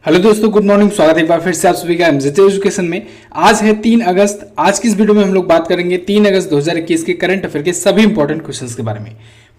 Hello दोस्तों, good morning. स्वागत है एक बार फिर से आप सभी का एमजेटी एजुकेशन में। आज है 3 अगस्त। आज की इस वीडियो में हम लोग बात करेंगे 3 अगस्त 2021 के करंट अफेयर के सभी इंपॉर्टेंट क्वेश्चंस के बारे में।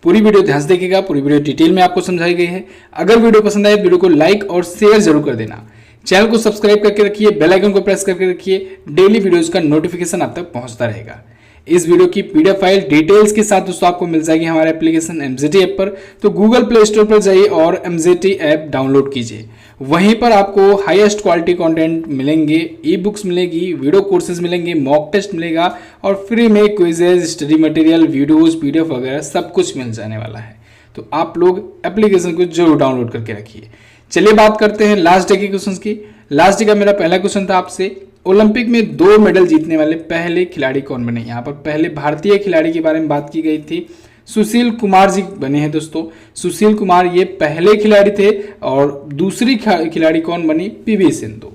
पूरी वीडियो ध्यान से देखिएगा, पूरी वीडियो डिटेल में आपको समझाई गई है। अगर वीडियो पसंद आए वीडियो को लाइक और शेयर जरूर कर देना। चैनल को सब्सक्राइब करके रखिए, बेल आइकन को प्रेस करके रखिए। डेली वीडियोज का नोटिफिकेशन आप तक पहुंचता रहेगा। इस वीडियो की पीडीएफ फाइल डिटेल्स के साथ दोस्तों आपको मिल जाएगी हमारे एप्लीकेशन एमजेटी ऐप पर। तो गूगल प्ले स्टोर पर जाइए और एमजेटी ऐप डाउनलोड कीजिए। वहीं पर आपको हाईएस्ट क्वालिटी कंटेंट मिलेंगे, ई बुक्स मिलेगी, वीडियो कोर्सेज मिलेंगे, मॉक टेस्ट मिलेगा और फ्री में quizzes, study material, videos, PDF वगैरह सब कुछ मिल जाने वाला है। तो आप लोग एप्लीकेशन को जरूर डाउनलोड करके रखिए। चलिए बात करते हैं लास्ट डे के क्वेश्चन की। लास्ट डे का मेरा पहला क्वेश्चन था आपसे, ओलंपिक में 2 मेडल जीतने वाले पहले खिलाड़ी कौन बने। यहाँ पर पहले भारतीय खिलाड़ी के बारे में बात की गई थी। सुशील कुमार जी बने हैं दोस्तों। सुशील कुमार ये पहले खिलाड़ी थे। और दूसरी खिलाड़ी कौन बनी? पीवी सिंधु।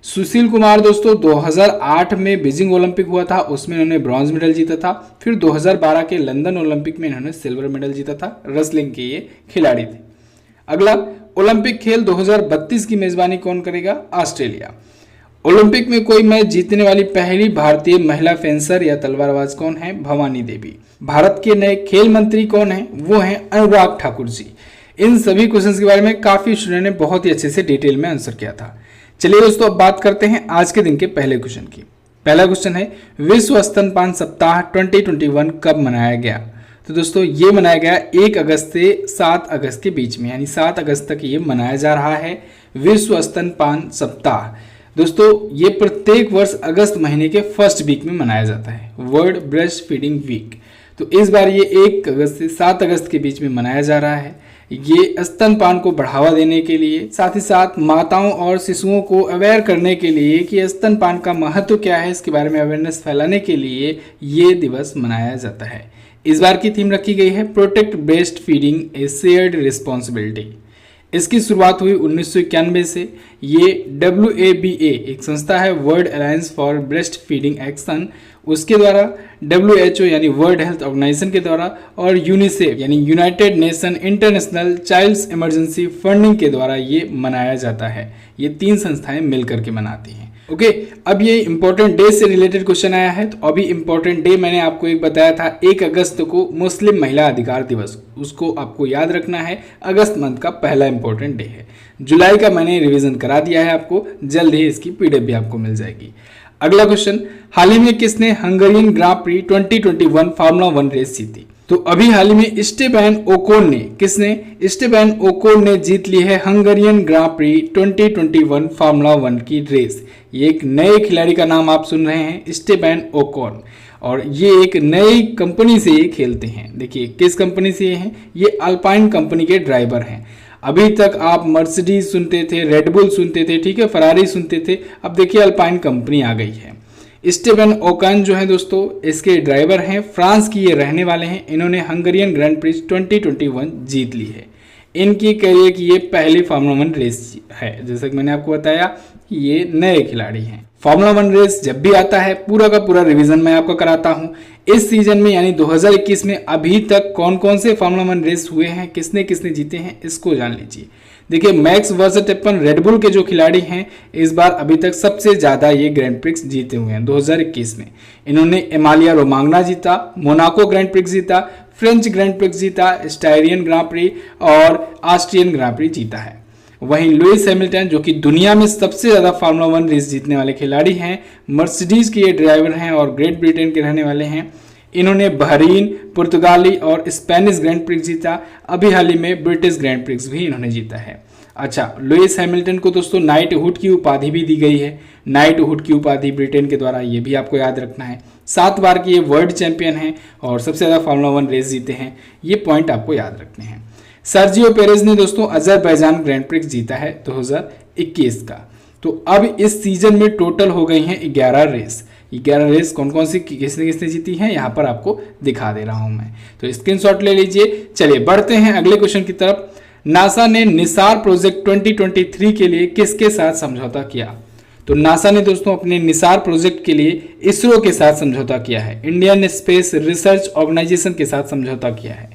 सुशील कुमार दोस्तों 2008 में बीजिंग ओलंपिक हुआ था, उसमें इन्होंने ब्रॉन्ज मेडल जीता था। फिर 2012 के लंदन ओलंपिक में इन्होंने सिल्वर मेडल जीता था। रेसलिंग के ये खिलाड़ी थे। अगला, ओलंपिक खेल 2032 की मेजबानी कौन करेगा? ऑस्ट्रेलिया। ओलंपिक में कोई मैच जीतने वाली पहली भारतीय महिला फेंसर या तलवारबाज कौन है? भवानी देवी। भारत के नए खेल मंत्री कौन है? वो हैं अनुराग ठाकुर जी। इन सभी क्वेश्चंस के बारे में काफी स्टूडेंट ने बहुत ही अच्छे से डिटेल में आंसर किया था। चलिए दोस्तों अब बात करते हैं आज के दिन के पहले क्वेश्चन की। पहला क्वेश्चन है, विश्व स्तनपान सप्ताह 2021 कब मनाया गया? तो दोस्तों ये मनाया गया 1 अगस्त से 7 अगस्त के बीच में, यानी 7 अगस्त तक ये मनाया जा रहा है विश्व स्तनपान सप्ताह। दोस्तों ये प्रत्येक वर्ष अगस्त महीने के फर्स्ट वीक में मनाया जाता है, वर्ल्ड ब्रेस्ट फीडिंग वीक। तो इस बार ये 1 अगस्त से 7 अगस्त के बीच में मनाया जा रहा है। ये स्तनपान को बढ़ावा देने के लिए, साथ ही साथ माताओं और शिशुओं को अवेयर करने के लिए कि स्तनपान का महत्व क्या है, इसके बारे में अवेयरनेस फैलाने के लिए ये दिवस मनाया जाता है। इस बार की थीम रखी गई है प्रोटेक्ट ब्रेस्ट फीडिंग ए शेयर्ड रिस्पॉन्सिबिलिटी। इसकी शुरुआत हुई 1991 से। ये WABA एक संस्था है, world alliance for breast feeding action, उसके द्वारा, WHO यानी वर्ल्ड हेल्थ ऑर्गेनाइजेशन के द्वारा और यूनिसेफ यानी United Nation International Childs Emergency Funding के द्वारा ये मनाया जाता है। ये 3 संस्थाएं मिलकर के मनाती हैं। ओके, अब ये इंपॉर्टेंट डे से रिलेटेड क्वेश्चन आया है। तो अभी इंपॉर्टेंट डे मैंने आपको एक बताया था, 1 अगस्त को मुस्लिम महिला अधिकार दिवस, उसको आपको याद रखना है। अगस्त मंथ का पहला इंपॉर्टेंट डे है। जुलाई का मैंने रिवीजन करा दिया है आपको, जल्द ही इसकी पीडीएफ भी आपको मिल जाएगी। अगला क्वेश्चन, हाल ही में किसने हंगेरियन ग्रां प्री 2021 फार्मूला 1 रेस जीती? तो अभी हाल ही में स्टेफन ओकोन ने जीत ली है हंगेरियन ग्रां प्री 2021 फार्मूला 1 की रेस। ये एक नए खिलाड़ी का नाम आप सुन रहे हैं, स्टेफन ओकोन, और ये एक नई कंपनी से ये खेलते हैं। देखिए किस कंपनी से ये हैं? ये अल्पाइन कंपनी के ड्राइवर हैं। अभी तक आप मर्सिडीज सुनते थे, रेडबुल सुनते थे, ठीक है, फरारी सुनते थे। अब देखिए अल्पाइन कंपनी आ गई है। स्टेफन ओकान जो है दोस्तों इसके ड्राइवर हैं, फ्रांस की ये रहने वाले हैं। इन्होंने हंगेरियन ग्रैंड प्रिक्स 2021 जीत ली है। इनकी करियर की ये पहली फार्मूला 1 रेस है। जैसा कि मैंने आपको बताया कि ये नए खिलाड़ी हैं। फार्मूला 1 रेस जब भी आता है पूरा का पूरा रिवीजन मैं आपको कराता हूँ। इस सीजन में यानी 2021 में अभी तक कौन कौन से फार्मूला 1 रेस हुए हैं, किसने किसने जीते हैं, इसको जान लीजिए। देखिए मैक्स वर्स्टैपेन रेडबुल के जो खिलाड़ी हैं, इस बार अभी तक सबसे ज़्यादा ये ग्रैंड प्रिक्स जीते हुए हैं 2021 में। इन्होंने एमालिया रोमांगना जीता, मोनाको ग्रैंड प्रिक्स जीता, फ्रेंच ग्रैंड प्रिक्स जीता, स्टायरियन ग्रां प्री और ऑस्ट्रियन ग्रां प्री जीता है। वहीं लुइस हैमिल्टन जो कि दुनिया में सबसे ज़्यादा फार्मूला 1 रेस जीतने वाले खिलाड़ी हैं, मर्सिडीज के ये ड्राइवर हैं और ग्रेट ब्रिटेन के रहने वाले हैं। इन्होंने बहरीन, पुर्तगाली और स्पेनिश ग्रैंड प्रिक्स जीता। अभी हाल ही में ब्रिटिश ग्रैंड प्रिक्स भी इन्होंने जीता है। अच्छा, लुइस हैमिल्टन को दोस्तों नाइटहुड की उपाधि भी दी गई है। नाइटहुड की उपाधि ब्रिटेन के द्वारा, ये भी आपको याद रखना है। 7 बार की ये वर्ल्ड चैंपियन हैं और सबसे ज़्यादा फार्मूला 1 रेस जीते हैं। ये पॉइंट आपको याद रखने हैं। सर्जियो पेरेज ने दोस्तों अजरबैजान ग्रैंड प्रिक्स जीता है 2021 का। तो अब इस सीजन में टोटल हो गई हैं 11 रेस। 11 रेस कौन कौन सी किसने किसने जीती हैं यहाँ पर आपको दिखा दे रहा हूँ मैं, तो स्क्रीनशॉट ले लीजिए। चलिए बढ़ते हैं अगले क्वेश्चन की तरफ। नासा ने निसार प्रोजेक्ट 2023 के लिए किसके साथ समझौता किया? तो नासा ने दोस्तों अपने निसार प्रोजेक्ट के लिए इसरो के साथ समझौता किया है, इंडियन स्पेस रिसर्च ऑर्गेनाइजेशन के साथ समझौता किया है।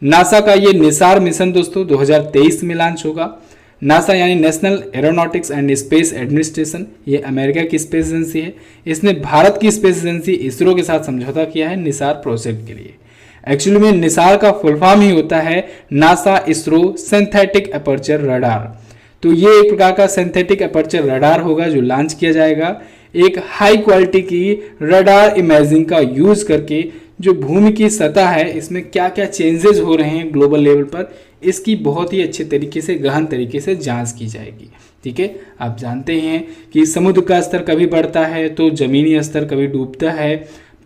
नासा का ये निसार मिशन दोस्तों 2023 में लॉन्च होगा। नासा यानी national aeronautics and space administration, ये अमेरिका की स्पेस एजेंसी है। इसने भारत की स्पेस एजेंसी इसरो के साथ समझौता किया है निसार प्रोजेक्ट के लिए। एक्चुअली में निसार का फुल फॉर्म ही होता है NASA ISRO synthetic aperture radar. तो ये एक प्रकार का सिंथेटिक अपर्चर रडार होगा जो लॉन्च किया जाएगा एक हाई क्वालिटी की रडार इमेजिंग का यूज करके। जो भूमि की सतह है इसमें क्या क्या चेंजेस हो रहे हैं ग्लोबल लेवल पर, इसकी बहुत ही अच्छे तरीके से गहन तरीके से जांच की जाएगी। ठीक है, आप जानते हैं कि समुद्र का स्तर कभी बढ़ता है तो जमीनी स्तर कभी डूबता है।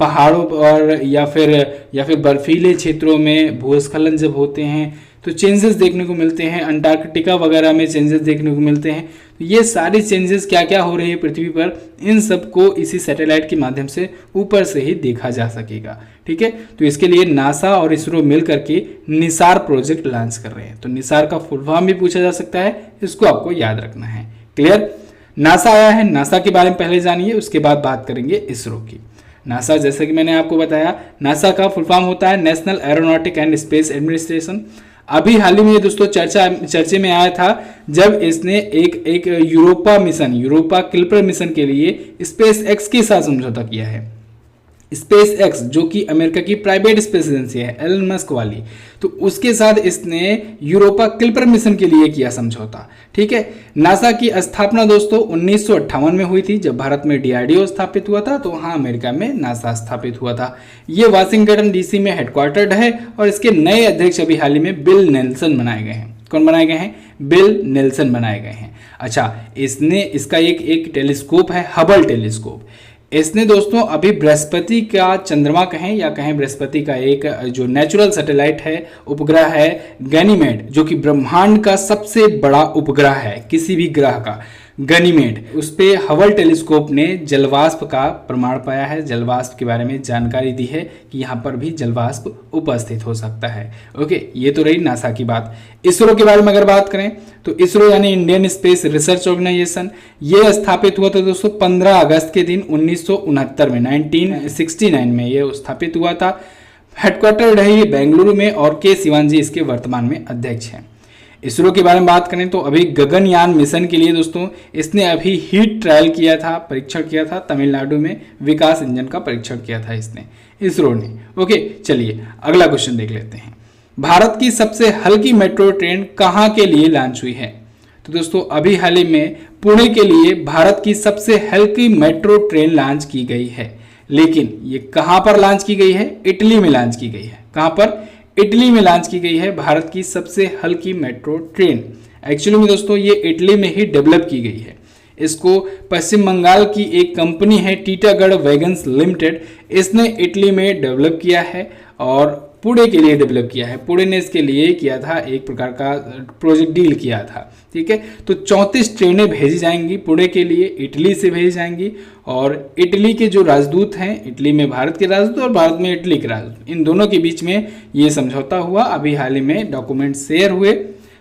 पहाड़ों पर या फिर बर्फीले क्षेत्रों में भूस्खलन जब होते हैं तो चेंजेस देखने को मिलते हैं। अंटार्कटिका वगैरह में चेंजेस देखने को मिलते हैं। तो ये सारी चेंजेस क्या क्या हो रही है पृथ्वी पर, इन सब को इसी सैटेलाइट के माध्यम से ऊपर से ही देखा जा सकेगा। ठीक है, तो इसके लिए नासा और इसरो मिल करके निसार प्रोजेक्ट लॉन्च कर रहे हैं। तो निसार का फुल फॉर्म भी पूछा जा सकता है, इसको आपको याद रखना है। क्लियर, नासा आया है, नासा के बारे में पहले जानिए, उसके बाद बात करेंगे इसरो की। नासा, जैसे कि मैंने आपको बताया, नासा का फुल फॉर्म होता है national aeronautic and space administration. अभी हाल ही में दोस्तों चर्चे में आया था जब इसने एक यूरोपा क्लिपर मिशन के लिए स्पेस एक्स के साथ समझौता किया है। स्पेस एक्स जो कि अमेरिका की प्राइवेट स्पेस एजेंसी है एलन मस्क वाली, तो उसके साथ इसने यूरोपा क्लिपर मिशन के लिए किया समझौता। ठीक है, नासा की स्थापना दोस्तों 1958 में हुई थी जब भारत में डीआरडीओ स्थापित हुआ था, तो वहाँ अमेरिका में नासा स्थापित हुआ था। ये वाशिंगटन डीसी में हेडक्वार्टर्ड है और इसके नए अध्यक्ष अभी हाल ही में बिल नेल्सन बनाए गए हैं। कौन बनाए गए हैं? बिल नेल्सन बनाए गए हैं। अच्छा, इसका एक टेलीस्कोप है हबल टेलीस्कोप। इसने दोस्तों अभी बृहस्पति का चंद्रमा कहें या कहें बृहस्पति का एक जो नेचुरल सैटेलाइट है, उपग्रह है गैनीमेड, जो कि ब्रह्मांड का सबसे बड़ा उपग्रह है किसी भी ग्रह का, गनीमेड, उस पे हबल टेलीस्कोप ने जलवाष्प का प्रमाण पाया है, जलवाष्प के बारे में जानकारी दी है कि यहाँ पर भी जलवाष्प उपस्थित हो सकता है। ओके, ये तो रही नासा की बात। इसरो के बारे में अगर बात करें तो इसरो यानी इंडियन स्पेस रिसर्च ऑर्गेनाइजेशन, ये स्थापित हुआ था दोस्तों 15 अगस्त के दिन 1969 में, 1969 में ये स्थापित हुआ था। हेडक्वार्टर है ये बेंगलुरु में और के सिवान जी इसके वर्तमान में अध्यक्ष हैं। इसरो के बारे में बात करें तो अभी गगनयान मिशन के लिए दोस्तों इसने अभी हीट ट्रायल किया था, परीक्षण किया था तमिलनाडु में, विकास इंजन का परीक्षण किया था इसने, इसरो ने। ओके, चलिए अगला क्वेश्चन देख लेते हैं। भारत की सबसे हल्की मेट्रो ट्रेन कहाँ के लिए लॉन्च हुई है? तो दोस्तों अभी हाल ही में पुणे के लिए भारत की सबसे हल्की मेट्रो ट्रेन लॉन्च की गई है, लेकिन ये कहाँ पर लॉन्च की गई है? इटली में लॉन्च की गई है। कहाँ पर? इटली में लॉन्च की गई है भारत की सबसे हल्की मेट्रो ट्रेन। एक्चुअली में दोस्तों ये इटली में ही डेवलप की गई है। इसको पश्चिम बंगाल की एक कंपनी है टीटागढ़ वैगन्स लिमिटेड, इसने इटली में डेवलप किया है और पुणे के लिए डेवलप किया है। पुणे ने इसके लिए किया था, एक प्रकार का प्रोजेक्ट डील किया था। ठीक है, तो 34 ट्रेनें भेजी जाएंगी पुणे के लिए, इटली से भेजी जाएंगी। और इटली के जो राजदूत हैं, इटली में भारत के राजदूत और भारत में इटली के राजदूत, इन दोनों के बीच में ये समझौता हुआ। अभी हाल ही में डॉक्यूमेंट शेयर हुए,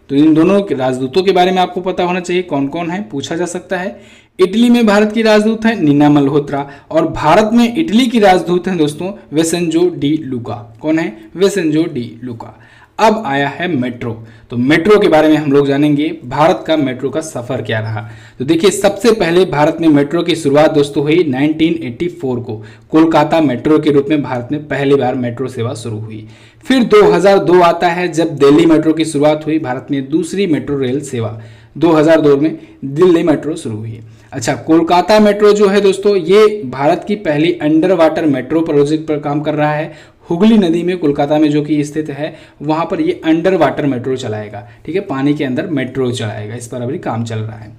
तो इन दोनों के राजदूतों के बारे में आपको पता होना चाहिए कौन कौन है, पूछा जा सकता है। इटली में भारत की राजदूत है नीना मल्होत्रा और भारत में इटली की राजदूत हैं दोस्तों विसेंजो डी लुका। कौन है? विसेंजो डी लुका। अब आया है मेट्रो, तो मेट्रो के बारे में हम लोग जानेंगे, भारत का मेट्रो का सफर क्या रहा। तो देखिए, सबसे पहले भारत में मेट्रो की शुरुआत दोस्तों हुई 1984 को, कोलकाता मेट्रो के रूप में भारत में पहली बार मेट्रो सेवा शुरू हुई। फिर 2002 आता है जब दिल्ली मेट्रो की शुरुआत हुई, भारत में दूसरी मेट्रो रेल सेवा 2002 में दिल्ली मेट्रो शुरू हुई। अच्छा, कोलकाता मेट्रो जो है दोस्तों ये भारत की पहली अंडर वाटर मेट्रो प्रोजेक्ट पर काम कर रहा है। हुगली नदी में कोलकाता में जो कि स्थित है, वहां पर ये अंडर वाटर मेट्रो चलाएगा। ठीक है, पानी के अंदर मेट्रो चलाएगा, इस पर अभी काम चल रहा है।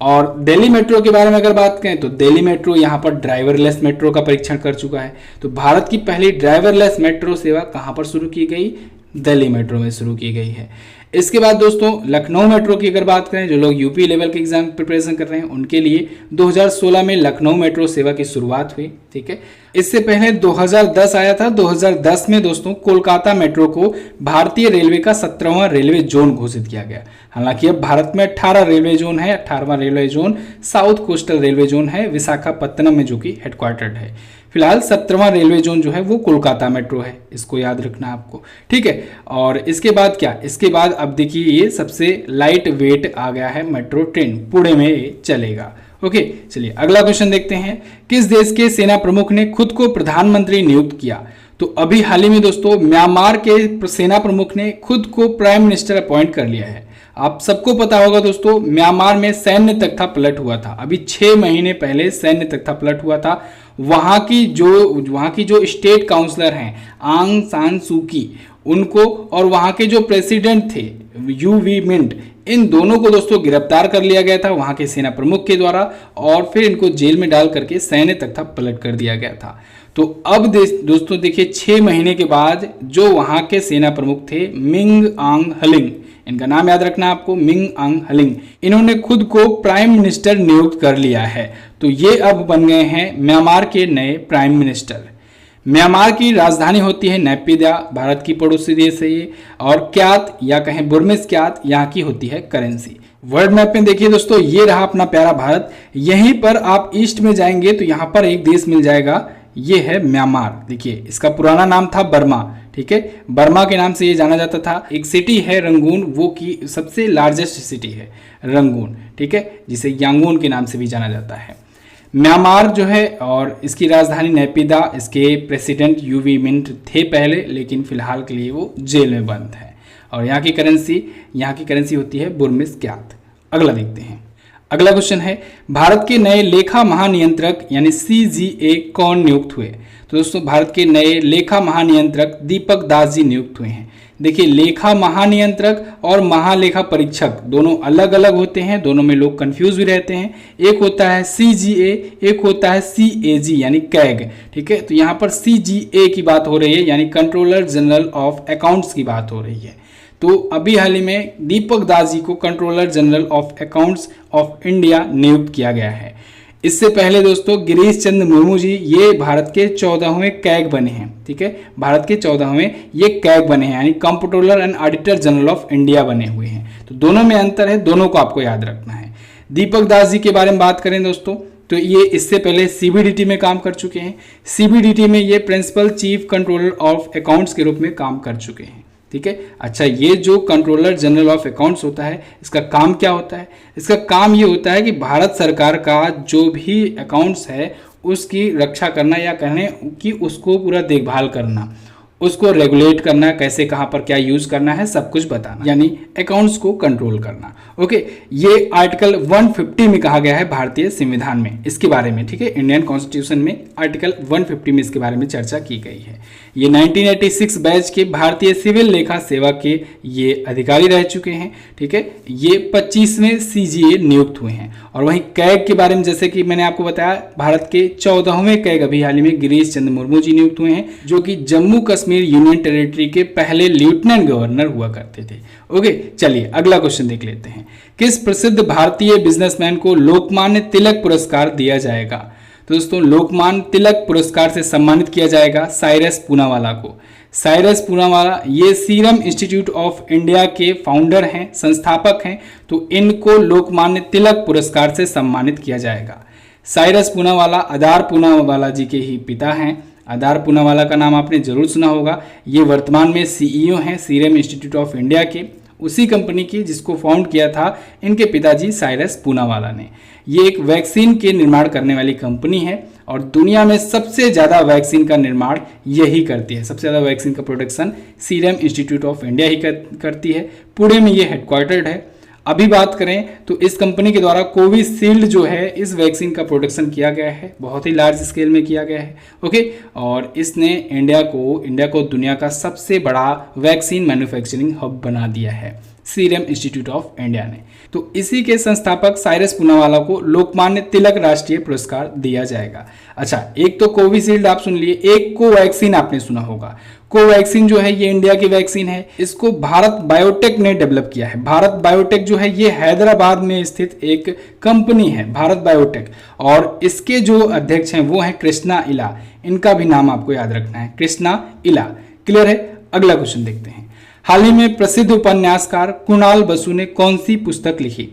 और दिल्ली मेट्रो के बारे में अगर बात करें तो दिल्ली मेट्रो यहाँ पर ड्राइवरलेस मेट्रो का परीक्षण कर चुका है। तो भारत की पहली ड्राइवरलेस मेट्रो सेवा कहाँ पर शुरू की गई? दिल्ली मेट्रो में शुरू की गई है। इसके बाद दोस्तों लखनऊ मेट्रो की अगर बात करें, जो लोग यूपी लेवल के एग्जाम प्रिपरेशन कर रहे हैं उनके लिए 2016 में लखनऊ मेट्रो सेवा की शुरुआत हुई। ठीक है, इससे पहले 2010 आया था। 2010 में दोस्तों कोलकाता मेट्रो को भारतीय रेलवे का 17वां रेलवे जोन घोषित किया गया। हालांकि अब भारत में 18 रेलवे जोन है। 18वां railway zone south coastal railway zone है विशाखापत्तनम में, जो कि हेडक्वार्टर्ड है। फिलहाल 17वां रेलवे जोन जो है वो कोलकाता मेट्रो है, इसको याद रखना आपको, ठीक है। और इसके बाद क्या, इसके बाद अब देखिए ये सबसे लाइट वेट आ गया है मेट्रो ट्रेन, पुणे में ये चलेगा। ओके, चलिए अगला क्वेश्चन देखते हैं। किस देश के सेना प्रमुख ने खुद को प्रधानमंत्री नियुक्त किया? तो अभी हाल ही में दोस्तों म्यांमार के सेना प्रमुख ने खुद को प्राइम मिनिस्टर अपॉइंट कर लिया है। आप सबको पता होगा दोस्तों, म्यांमार में सैन्य तख्ता पलट हुआ था, अभी 6 महीने पहले सैन्य तख्ता पलट हुआ था। वहाँ की जो स्टेट काउंसलर हैं आंग सान सू की, उनको और वहाँ के जो प्रेसिडेंट थे यू वी मिंट, इन दोनों को दोस्तों गिरफ्तार कर लिया गया था वहाँ के सेना प्रमुख के द्वारा, और फिर इनको जेल में डाल करके सैन्य तख्ता पलट कर दिया गया था। तो अब दोस्तों देखिए 6 महीने के बाद जो वहाँ के सेना प्रमुख थे मिंग आंग हलिंग, इनका नाम याद रखना आपको, मिंग आंग हलिंग, इन्होंने खुद को प्राइम मिनिस्टर नियुक्त कर लिया है। तो ये अब बन गए हैं म्यांमार के नए प्राइम मिनिस्टर। म्यांमार की राजधानी होती है नैपिदा, भारत की पड़ोसी देश है ये, और क्यात या कहें बुर्मिस क्यात यहाँ की होती है करेंसी। वर्ल्ड मैप में देखिए दोस्तों, ये रहा अपना प्यारा भारत। यहीं पर आप ईस्ट में जाएंगे तो यहाँ पर एक देश मिल जाएगा, ये है म्यांमार। देखिए इसका पुराना नाम था बर्मा, ठीक है, बर्मा के नाम से ये जाना जाता था। एक सिटी है रंगून, वो की सबसे लार्जेस्ट सिटी है रंगून, ठीक है, जिसे यांगून के नाम से भी जाना जाता है। म्यांमार जो है और इसकी राजधानी नैपिदा, इसके प्रेसिडेंट यू वी मिंट थे पहले, लेकिन फिलहाल के लिए वो जेल में बंद है। और यहाँ की करेंसी होती है बुर्मिस क्यात। अगला देखते हैं। अगला क्वेश्चन है, भारत के नए लेखा महानियंत्रक यानी CGA कौन नियुक्त हुए? तो दोस्तों भारत के नए लेखा महानियंत्रक दीपक दास जी नियुक्त हुए हैं। देखिए लेखा महानियंत्रक और महालेखा परीक्षक दोनों अलग अलग होते हैं, दोनों में लोग कंफ्यूज भी रहते हैं। एक होता है CGA, एक होता है CAG यानी कैग, ठीक है। तो यहाँ पर CGA की बात हो रही है, यानी कंट्रोलर जनरल ऑफ अकाउंट्स की बात हो रही है। तो अभी हाल ही में दीपक दास जी को controller general of accounts of India नियुक्त किया गया है। इससे पहले दोस्तों गिरीश चंद्र मुर्मू जी ये भारत के 14वें कैग बने हैं, ठीक है, भारत के 14वें ये कैग बने हैं, यानी controller and auditor general of India बने हुए हैं। तो दोनों में अंतर है, दोनों को आपको याद रखना है। दीपक दास जी के बारे में बात करें दोस्तों, तो ये इससे पहले CBDT में काम कर चुके हैं। CBDT में ये principal chief controller of accounts के रूप में काम कर चुके हैं, ठीक है। अच्छा, ये जो कंट्रोलर जनरल ऑफ अकाउंट्स होता है, इसका काम क्या होता है? इसका काम ये होता है कि भारत सरकार का जो भी अकाउंट्स है उसकी रक्षा करना, या कहें कि उसको पूरा देखभाल करना, उसको रेगुलेट करना, कैसे कहाँ पर क्या यूज करना है सब कुछ बताना, यानी अकाउंट्स को कंट्रोल करना। ओके, ये आर्टिकल 150 में कहा गया है भारतीय संविधान में इसके बारे में, ठीक है, इंडियन कॉन्स्टिट्यूशन में आर्टिकल 150 में इसके बारे में चर्चा की गई है। ये 1986 बैच के भारतीय सिविल लेखा सेवा के ये अधिकारी रह चुके हैं, ठीक है। ये 25वें CGA नियुक्त हुए हैं। और वहीं कैग के बारे में जैसे कि मैंने आपको बताया, भारत के 14वें कैग अभी हाल ही में गिरीश चंद्र मुर्मू जी नियुक्त हुए हैं, जो कि जम्मू कश्मीर यूनियन टेरिटरी के पहले लेफ्टिनेंट गवर्नर हुआ करते थे। ओके, चलिए अगला क्वेश्चन देख लेते हैं। किस प्रसिद्ध भारतीय बिजनेसमैन को लोकमान्य तिलक पुरस्कार दिया जाएगा? तो दोस्तों लोकमान्य तिलक पुरस्कार से सम्मानित किया जाएगा साइरस पूनावाला को। साइरस पूनावाला ये सीरम इंस्टीट्यूट ऑफ इंडिया के फाउंडर हैं, संस्थापक हैं, तो इनको लोकमान्य तिलक पुरस्कार से सम्मानित किया जाएगा। साइरस पूनावाला आधार पूनावाला जी के ही पिता हैं। आधार पूनावाला का नाम आपने जरूर सुना होगा। ये वर्तमान में CEO हैं सीरम इंस्टीट्यूट ऑफ इंडिया के, उसी कंपनी की जिसको फाउंड किया था इनके पिताजी साइरस पूनावाला ने। ये एक वैक्सीन के निर्माण करने वाली कंपनी है और दुनिया में सबसे ज़्यादा वैक्सीन का निर्माण यही करती है। सबसे ज़्यादा वैक्सीन का production serum institute of India ही करती है। पुणे में ये हेडक्वार्टर्ड है। अभी बात करें तो इस कंपनी के द्वारा कोविशील्ड जो है इस वैक्सीन का प्रोडक्शन किया गया है, बहुत ही लार्ज स्केल में किया गया है। ओके, और इसने इंडिया को दुनिया का सबसे बड़ा वैक्सीन मैन्युफैक्चरिंग हब बना दिया है सीरम इंस्टीट्यूट ऑफ इंडिया ने। तो इसी के संस्थापक साइरस पूनावाला को लोकमान्य तिलक राष्ट्रीय पुरस्कार दिया जाएगा। अच्छा, एक तो कोविशील्ड आप सुन लिए, एक कोवैक्सीन आपने सुना होगा। कोवैक्सीन जो है ये इंडिया की वैक्सीन है, इसको भारत बायोटेक ने डेवलप किया है। भारत बायोटेक जो है ये हैदराबाद में स्थित एक कंपनी है, भारत बायोटेक, और इसके जो अध्यक्ष हैं वो हैं कृष्णा इला। इनका भी नाम आपको याद रखना है, कृष्णा इला। क्लियर है? अगला क्वेश्चन देखते हैं। हाल ही में प्रसिद्ध उपन्यासकार कुणाल बसु ने कौन सी पुस्तक लिखी?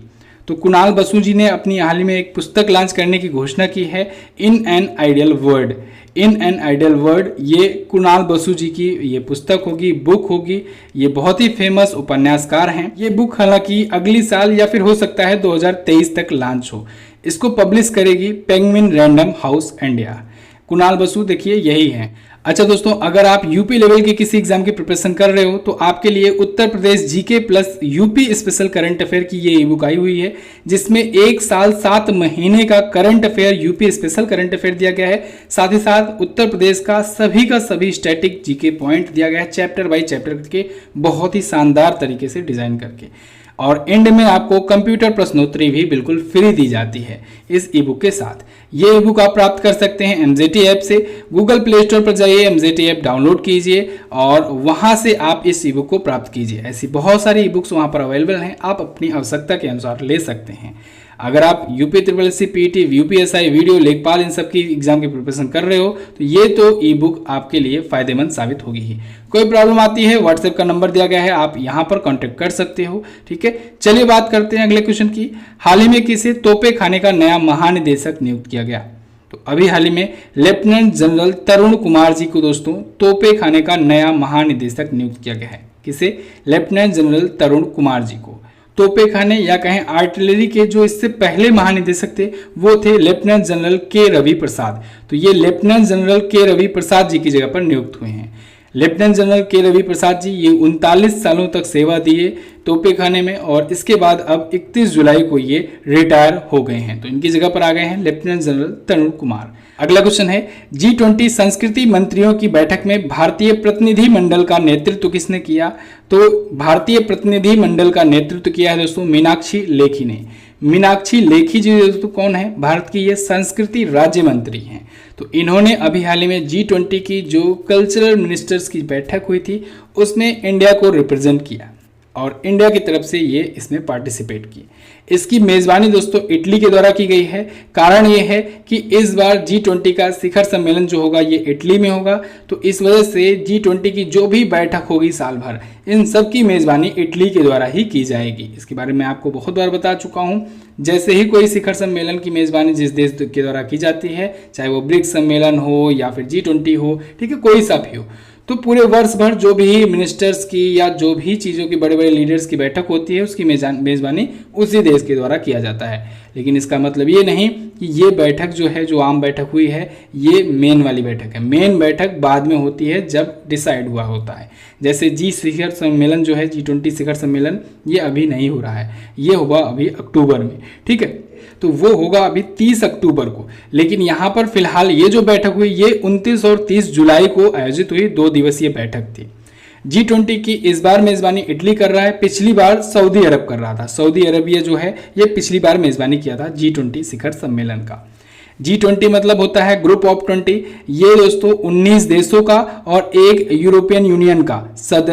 तो कुणाल बसु जी ने अपनी हाल ही में एक पुस्तक लॉन्च करने की घोषणा की है, in an ideal world. In an ideal world, ये कुणाल बसु जी की ये पुस्तक होगी, बुक होगी। ये बहुत ही फेमस उपन्यासकार हैं। ये बुक हालांकि अगली साल या फिर हो सकता है 2023 तक लॉन्च हो। इसको पब्लिश करेगी penguin random house India. Kunal Basu देखिए यही है। अच्छा दोस्तों, अगर आप यूपी लेवल के किसी एग्जाम की प्रिपरेशन कर रहे हो तो आपके लिए Uttar Pradesh GK plus UP special current affair की ये ई बुक आई हुई है, जिसमें 1 साल 7 महीने का current affair UP special current affair दिया गया है। साथ ही साथ उत्तर प्रदेश का सभी स्टैटिक जीके पॉइंट दिया गया है, चैप्टर बाई चैप्टर के बहुत ही शानदार तरीके से डिजाइन करके। और एंड में आपको कंप्यूटर प्रश्नोत्तरी भी बिल्कुल फ्री दी जाती है इस ई बुक के साथ। ये ई बुक आप प्राप्त कर सकते हैं एमजेटी ऐप से। गूगल प्ले स्टोर पर जाइए, एमजेटी ऐप डाउनलोड कीजिए और वहां से आप इस ई बुक को प्राप्त कीजिए। ऐसी बहुत सारी ई बुक्स वहां पर अवेलेबल हैं, आप अपनी आवश्यकता के अनुसार ले सकते हैं। अगर आप UP SSC, PT, UPSI, video, लेखपाल इन सब की एग्जाम की प्रिपरेशन कर रहे हो तो ये तो ई बुक आपके लिए फायदेमंद साबित होगी ही। कोई प्रॉब्लम आती है, व्हाट्सएप का नंबर दिया गया है, आप यहाँ पर कांटेक्ट कर सकते हो। ठीक है, चलिए बात करते हैं अगले क्वेश्चन की। हाल ही में किसे तोपे खाने का नया महानिदेशक नियुक्त किया गया? तो अभी हाल ही में लेफ्टिनेंट जनरल तरुण कुमार जी को दोस्तों तोपे खाने का नया महानिदेशक नियुक्त किया गया है। किसे? लेफ्टिनेंट जनरल तरुण कुमार जी को। तोपे खाने या कहें आर्टिलरी के जो इससे पहले महानिदेशक थे वो थे लेफ्टिनेंट जनरल के रवि प्रसाद। तो ये लेफ्टिनेंट जनरल के रवि प्रसाद जी की जगह पर नियुक्त हुए हैं। लेफ्टिनेंट जनरल के रवि प्रसाद जी ये 39 सालों तक सेवा दिए तोपे खाने में और इसके बाद अब 31 जुलाई को ये रिटायर हो गए हैं। तो इनकी जगह पर आ गए हैं लेफ्टिनेंट जनरल तरुण कुमार। अगला क्वेश्चन है, G20 संस्कृति मंत्रियों की बैठक में भारतीय प्रतिनिधि मंडल का नेतृत्व किसने किया? तो भारतीय प्रतिनिधि मंडल का नेतृत्व किया है दोस्तों मीनाक्षी लेखी ने। मीनाक्षी लेखी जी दोस्तों कौन है? भारत की ये संस्कृति राज्य मंत्री हैं। तो इन्होंने अभी हाल ही में G20 की जो कल्चरल मिनिस्टर्स की बैठक हुई थी उसमें इंडिया को रिप्रेजेंट किया और इंडिया की तरफ से ये इसमें पार्टिसिपेट की। इसकी मेज़बानी दोस्तों इटली के द्वारा की गई है। कारण ये है कि इस बार G20 का शिखर सम्मेलन जो होगा ये इटली में होगा, तो इस वजह से G20 की जो भी बैठक होगी साल भर इन सब की मेज़बानी इटली के द्वारा ही की जाएगी। इसके बारे में आपको बहुत बार बता चुका हूँ। जैसे ही कोई शिखर सम्मेलन की मेज़बानी जिस देश के द्वारा की जाती है, चाहे वो ब्रिक्स सम्मेलन हो या फिर G20 हो, ठीक है, कोई सा भी हो, तो पूरे वर्ष भर जो भी मिनिस्टर्स की या जो भी चीज़ों की बड़े बड़े लीडर्स की बैठक होती है उसकी मेज़बानी उसी देश के द्वारा किया जाता है। लेकिन इसका मतलब ये नहीं कि ये बैठक जो है, जो आम बैठक हुई है, ये मेन वाली बैठक है। मेन बैठक बाद में होती है जब डिसाइड हुआ होता है। जैसे जी शिखर सम्मेलन जो है, G20 शिखर सम्मेलन, ये अभी नहीं हो रहा है, ये होगा अभी अक्टूबर में। ठीक है, तो वो होगा अभी 30 अक्टूबर को। लेकिन यहाँ पर फिलहाल ये जो बैठक हुई ये 29 और 30 जुलाई को आयोजित हुई 2 दिवसीय बैठक थी। G20 की इस बार मेज़बानी इटली कर रहा है, पिछली बार सऊदी अरब कर रहा था। सऊदी अरबिया जो है ये पिछली बार मेज़बानी किया था G20 शिखर सम्मेलन का। G20 मतलब होता है ग्रुप ऑफ 20। ये दोस्तों 19 देशों का और एक यूरोपियन यूनियन का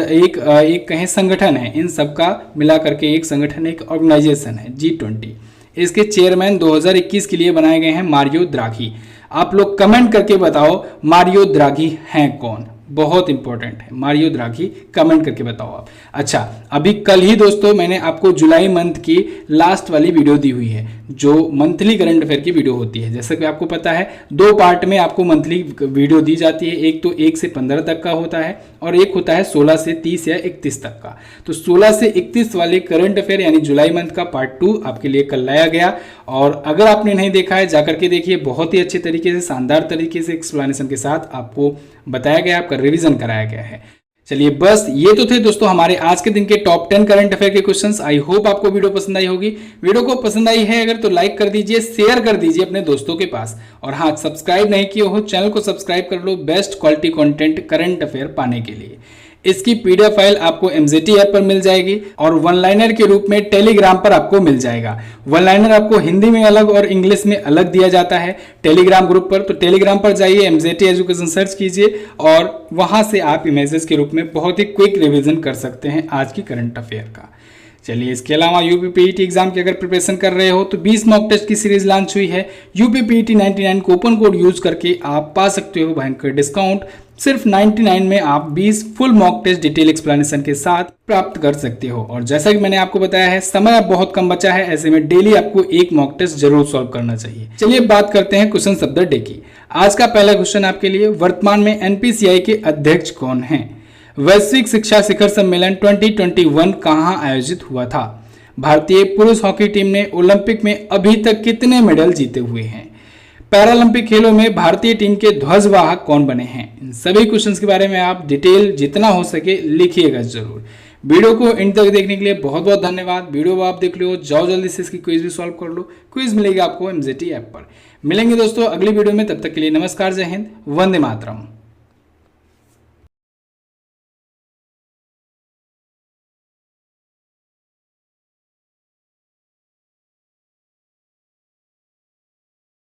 एक कहें संगठन है। इन सब का मिला करके एक संगठन, एक ऑर्गेनाइजेशन है G20। इसके चेयरमैन 2021 के लिए बनाए गए हैं मारियो द्राघी। आप लोग कमेंट करके बताओ मारियो द्राघी हैं कौन? बहुत इंपॉर्टेंट है, मारियो द्राघी कमेंट करके बताओ आप। अच्छा, अभी कल ही दोस्तों मैंने आपको जुलाई मंथ की लास्ट वाली वीडियो दी हुई है, जो मंथली करंट अफेयर की वीडियो होती है। जैसे कि आपको पता है 2 पार्ट में आपको मंथली वीडियो दी जाती है। एक तो 1 से 15 तक का होता है और एक होता है 16 से 30 या 31 तक का। तो 16 से 31 वाले करंट अफेयर यानी जुलाई मंथ का पार्ट 2 आपके लिए कल लाया गया। और अगर आपने नहीं देखा है जाकर के देखिए, बहुत ही अच्छे तरीके से, शानदार तरीके से एक्सप्लेनेशन के साथ आपको बताया गया, आपका रिवीजन कराया गया है। चलिए बस ये तो थे दोस्तों हमारे आज के दिन के टॉप 10 करंट अफेयर के क्वेश्चंस। आई होप आपको वीडियो पसंद आई होगी। वीडियो को पसंद आई है अगर तो लाइक कर दीजिए, शेयर कर दीजिए अपने दोस्तों के पास। और हाँ, सब्सक्राइब नहीं किए हो चैनल को सब्सक्राइब कर लो best quality content current affair पाने के लिए। इसकी पीडीएफ फाइल आपको एमजेटी ऐप पर मिल जाएगी और वन लाइनर के रूप में टेलीग्राम पर आपको मिल जाएगा। वन लाइनर आपको हिंदी में अलग और इंग्लिश में अलग दिया जाता है टेलीग्राम ग्रुप पर। तो टेलीग्राम पर जाइए, एमजेटी एजुकेशन सर्च कीजिए और वहां से आप इमेजेस के रूप में बहुत ही क्विक रिवीजन कर सकते हैं आज की करंट अफेयर का। चलिए, इसके अलावा यूपीपीईटी एग्जाम की अगर प्रिपरेशन कर रहे हो तो 20 मॉक टेस्ट की सीरीज लॉन्च हुई है। यूपीपीईटी 99 कूपन कोड यूज करके आप पा सकते हो भयंकर डिस्काउंट। सिर्फ 99 में आप 20 full mock test detail explanation के साथ प्राप्त कर सकते हो। और जैसा कि मैंने आपको बताया है, समय अब बहुत कम बचा है, ऐसे में डेली आपको एक मॉक टेस्ट जरूर सॉल्व करना चाहिए। चलिए बात करते हैं क्वेश्चन ऑफ द डे की। आज का पहला क्वेश्चन आपके लिए, वर्तमान में एनपीसीआई के अध्यक्ष कौन हैं? वैश्विक शिक्षा शिखर सम्मेलन 2021 कहां आयोजित हुआ था? भारतीय पुरुष हॉकी टीम ने ओलंपिक में अभी तक कितने मेडल जीते हुए हैं? पैरालंपिक खेलों में भारतीय टीम के ध्वजवाहक कौन बने हैं? इन सभी क्वेश्चंस के बारे में आप डिटेल जितना हो सके लिखिएगा जरूर। वीडियो को एंड तक देखने के लिए बहुत बहुत धन्यवाद। वीडियो आप देख लो, जाओ जल्दी से इसकी क्विज भी सॉल्व कर लो। क्विज मिलेगी आपको एमजेटी ऐप पर। मिलेंगे दोस्तों अगली वीडियो में, तब तक के लिए नमस्कार, जय हिंद, वंदे मातरम।